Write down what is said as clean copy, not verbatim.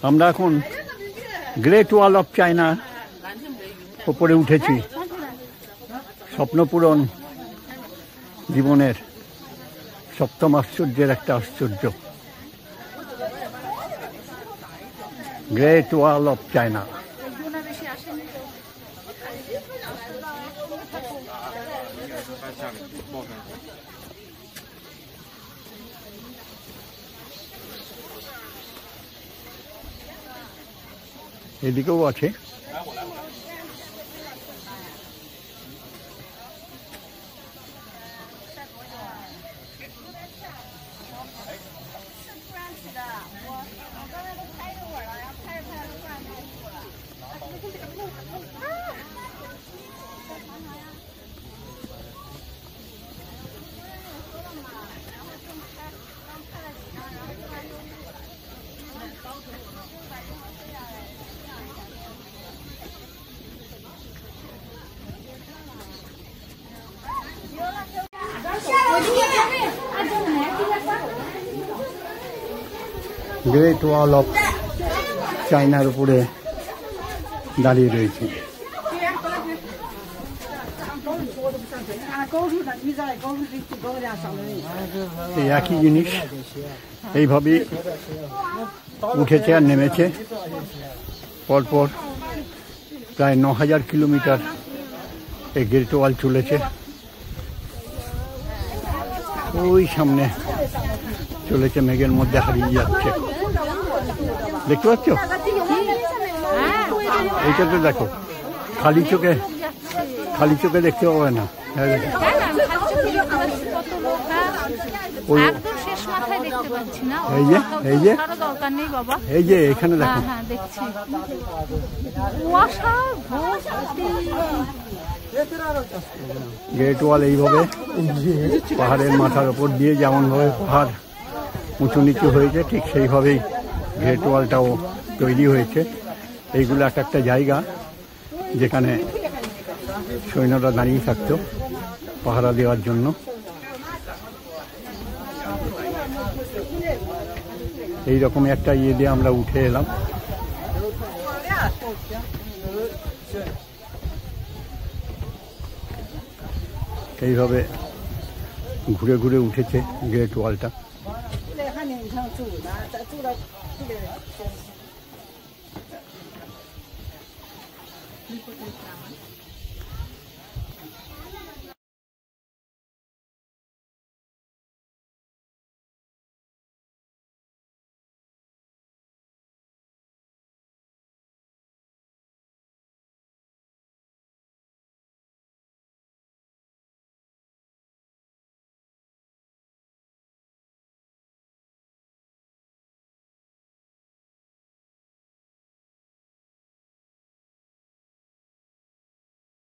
আমরা এখন great wall of China উপরে উঠেছি। স্বপ্নপূরণ জীবনের সপ্তম আশ্চর্যের একটা আশ্চর্য, গ্রেট ওয়াল অফ চায়না। এদিকেও আছে। গ্রেট ওয়াল অফ চায়নার উপরে দাঁড়িয়ে রয়েছে। এই একই জিনিস এইভাবেই উঠেছে আর নেমেছে পরপর প্রায় ৯,০০০ কিলোমিটার এই গ্রেট ওয়াল চলেছে। ওই সামনে চলেছে, মেঘের মধ্যে হারিয়ে যাচ্ছে, দেখতে পাচ্ছ? এইটাতে দেখো, খালি চোখে দেখতে পাবে না। এই যে এখানে দেখো, গ্রেট ওয়াল এইভাবে পাহাড়ের মাথার ওপর দিয়ে যেমন ভাবে পাহাড় উঁচু নিচু হয়েছে, ঠিক সেইভাবেই গ্রেট ওয়ালটাও তৈরি হয়েছে। এইগুলো এক একটা জায়গা যেখানে সৈন্যরা দাঁড়িয়ে থাকতো পাহারা দেওয়ার জন্য। এইরকমই একটা ইয়ে দিয়ে আমরা উঠে এলাম। এইভাবে ঘুরে ঘুরে উঠেছে গ্রেট ওয়ালটা।